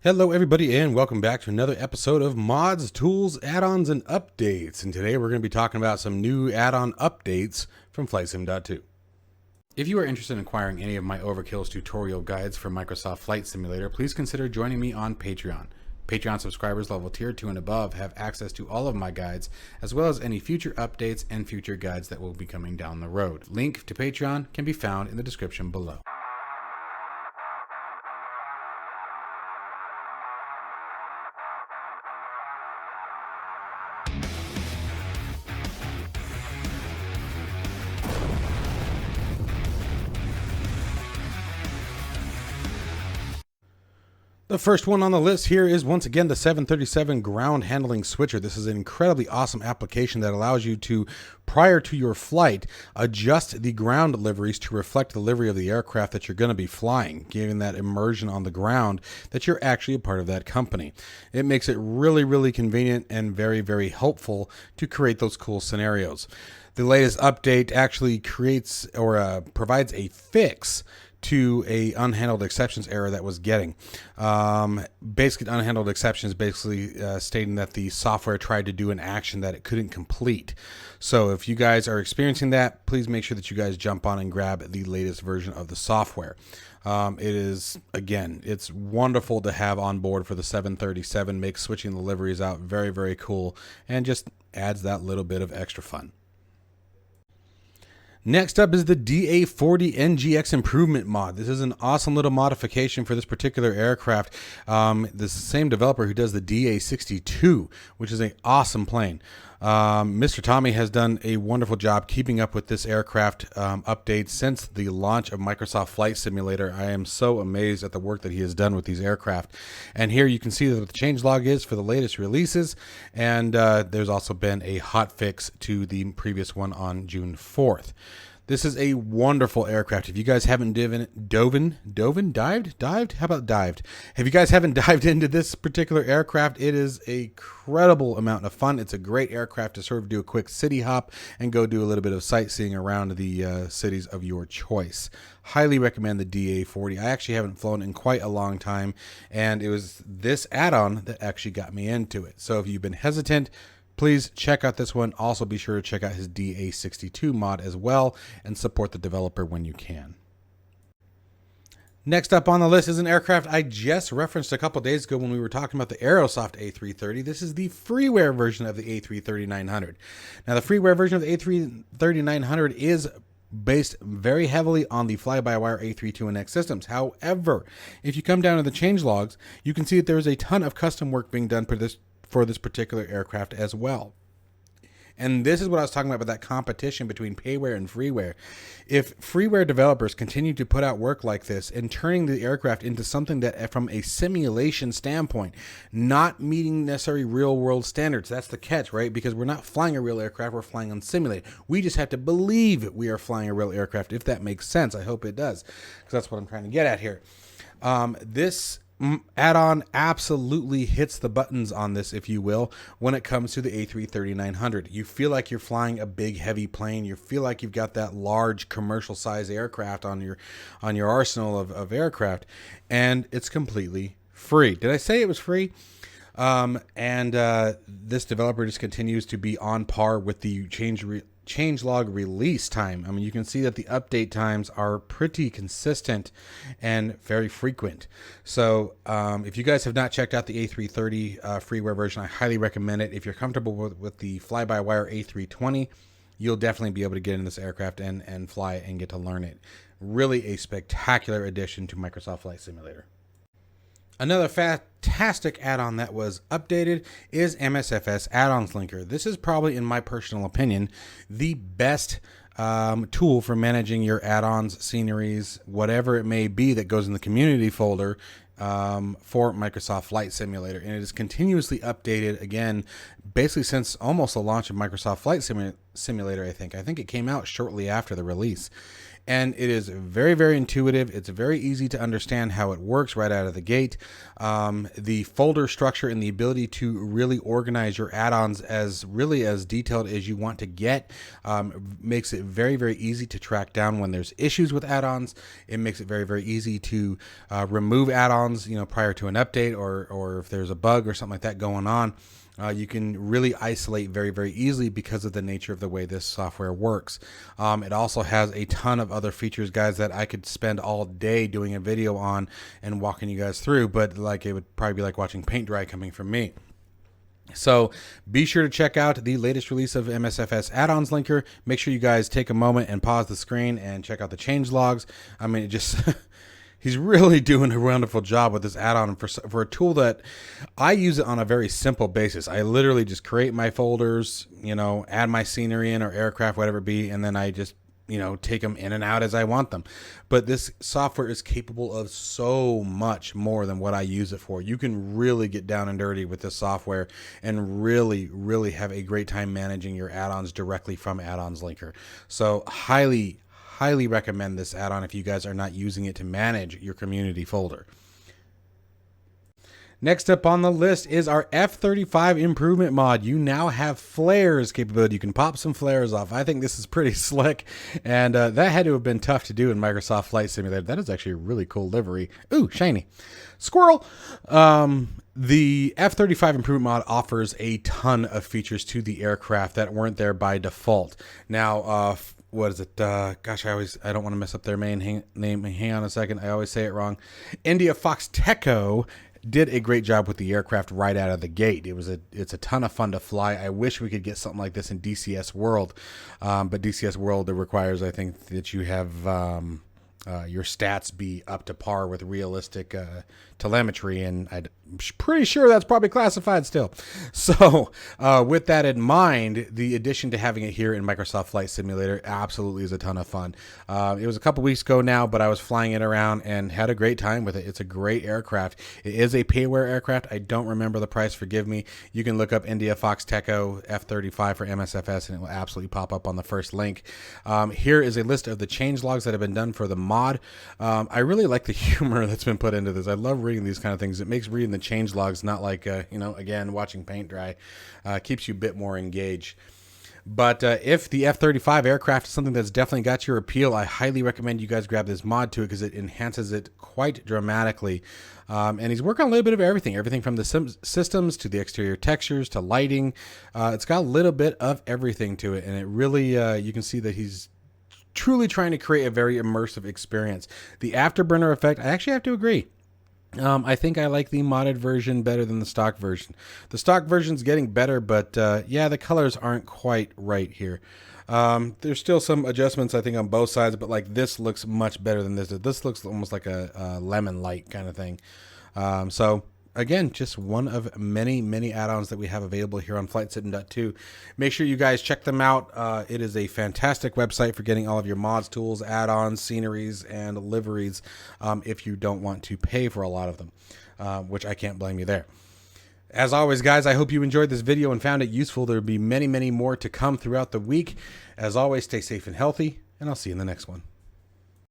Hello everybody and welcome back to another episode of Mods, Tools, Add-ons, and Updates. And today we're going to be talking about some new add-on updates from flightsim.to. If you are interested in acquiring any of my Overkills tutorial guides for Microsoft Flight Simulator, please consider joining me on Patreon. Patreon subscribers level tier 2 and above have access to all of my guides, as well as any future updates and future guides that will be coming down the road. Link to Patreon can be found in the description below. The first one on the list here is once again the 737 ground handling switcher. This is an incredibly awesome application that allows you to, prior to your flight, adjust the ground liveries to reflect the livery of the aircraft that you're going to be flying, giving that immersion on the ground that you're actually a part of that company. It makes it really convenient and very helpful to create those cool scenarios. The latest update actually creates or provides a fix to a unhandled exceptions error that was getting. Basically, unhandled exceptions stating that the software tried to do an action that it couldn't complete. So if you guys are experiencing that, please make sure that you guys jump on and grab the latest version of the software. It is, again, it's wonderful to have on board for the 737, makes switching the liveries out very cool, and just adds that little bit of extra fun. Next up is the DA40 NGX improvement mod. This is an awesome little modification for this particular aircraft. This same developer who does the DA62, which is an awesome plane. Mr. Tommy has done a wonderful job keeping up with this aircraft update since the launch of Microsoft Flight Simulator. I am so amazed at the work that he has done with these aircraft. And here you can see what the changelog is for the latest releases. And there's also been a hot fix to the previous one on June 4th. This is a wonderful aircraft. If you guys haven't dived? How about dived? If you guys haven't dived into this particular aircraft, it is an incredible amount of fun. It's a great aircraft to sort of do a quick city hop and go do a little bit of sightseeing around the cities of your choice. Highly recommend the DA40. I actually haven't flown in quite a long time, and it was this add-on that actually got me into it. So if you've been hesitant, please check out this one. Also be sure to check out his DA62 mod as well and support the developer when you can. Next up on the list is an aircraft I just referenced a couple days ago when we were talking about the Aerosoft A330. This is the freeware version of the A330-900. Now the freeware version of the A330-900 is based very heavily on the Flybywire A321X systems. However, if you come down to the changelogs, you can see that there is a ton of custom work being done for this particular aircraft as well. And this is what I was talking about that competition between payware and freeware. If freeware developers continue to put out work like this and turning the aircraft into something that from a simulation standpoint, not meeting necessary real world standards, that's the catch, right? Because we're not flying a real aircraft, we're flying on simulator. We just have to believe we are flying a real aircraft, if that makes sense. I hope it does, because that's what I'm trying to get at here. This add-on absolutely hits the buttons on this, if you will, when it comes to the A330-900. You feel like you're flying a big heavy plane. You feel like you've got that large commercial size aircraft on your arsenal of aircraft, and it's completely free. Did I say it was free? This developer just continues to be on par with the changelog release time. I mean, you can see that the update times are pretty consistent and very frequent. So if you guys have not checked out the A330 freeware version, I highly recommend it. If you're comfortable with the Flybywire A320, you'll definitely be able to get in this aircraft and fly it and get to learn it. Really a spectacular addition to Microsoft Flight Simulator. Another fantastic add-on that was updated is MSFS Add-ons Linker. This is probably, in my personal opinion, the best tool for managing your add-ons, sceneries, whatever it may be that goes in the community folder for Microsoft Flight Simulator. And it is continuously updated, again, basically since almost the launch of Microsoft Flight Simulator, I think. I think it came out shortly after the release. and it is very, very intuitive. It's very easy to understand how it works right out of the gate. The folder structure and the ability to really organize your add-ons as detailed as you want to get makes it very, very easy to track down when there's issues with add-ons. It makes it very, very easy to remove add-ons, prior to an update, or if there's a bug or something like that going on. You can really isolate very, very easily because of the nature of the way this software works. It also has a ton of other features, guys, that I could spend all day doing a video on and walking you guys through, but it would probably be like watching paint dry coming from me. So be sure to check out the latest release of MSFS add-ons linker. Make sure you guys take a moment and pause the screen and check out the change logs. I mean, it just... He's really doing a wonderful job with this add-on for a tool that I use it on a very simple basis. I literally just create my folders, add my scenery in or aircraft, whatever it be, and then I just, take them in and out as I want them. But this software is capable of so much more than what I use it for. You can really get down and dirty with this software and really, really have a great time managing your add-ons directly from Add-ons Linker. So highly recommend this add-on if you guys are not using it to manage your community folder. Next up on the list is our F-35 improvement mod. You now have flares capability. You can pop some flares off. I think this is pretty slick, and that had to have been tough to do in Microsoft Flight Simulator. That is actually a really cool livery. Ooh, shiny. Squirrel! The F-35 improvement mod offers a ton of features to the aircraft that weren't there by default. Now, what is it? Gosh, I don't want to mess up their main name. Hang on a second. I always say it wrong. India Foxteco did a great job with the aircraft right out of the gate. It's a ton of fun to fly. I wish we could get something like this in DCS World, but DCS World, it requires, I think, that you have your stats be up to par with realistic telemetry, and I'm pretty sure that's probably classified still. So with that in mind, the addition to having it here in Microsoft Flight Simulator absolutely is a ton of fun. It was a couple weeks ago now, but I was flying it around and had a great time with it. It's a great aircraft. It is a payware aircraft. I don't remember the price, forgive me. You can look up India Foxteco F-35 for MSFS and it will absolutely pop up on the first link. Here is a list of the change logs that have been done for the mod. I really like the humor that's been put into this. I love reading these kind of things. It makes reading the change logs not like, again, watching paint dry. Keeps you a bit more engaged. But if the F-35 aircraft is something that's definitely got your appeal, I highly recommend you guys grab this mod to it because it enhances it quite dramatically. And he's working on a little bit of everything from the systems to the exterior textures to lighting. It's got a little bit of everything to it, and it really, you can see that he's truly trying to create a very immersive experience. The afterburner effect, I actually have to agree. I think I like the modded version better than the stock version. The stock version's getting better, but yeah, the colors aren't quite right here. There's still some adjustments, I think, on both sides, but like this looks much better than this. This looks almost like a lemon light kind of thing. So again, just one of many add-ons that we have available here on flightsim.to. Make sure you guys check them out. It is a fantastic website for getting all of your mods, tools, add-ons, sceneries, and liveries if you don't want to pay for a lot of them, which I can't blame you there. As always, guys, I hope you enjoyed this video and found it useful. There will be many more to come throughout the week. As always, stay safe and healthy, and I'll see you in the next one.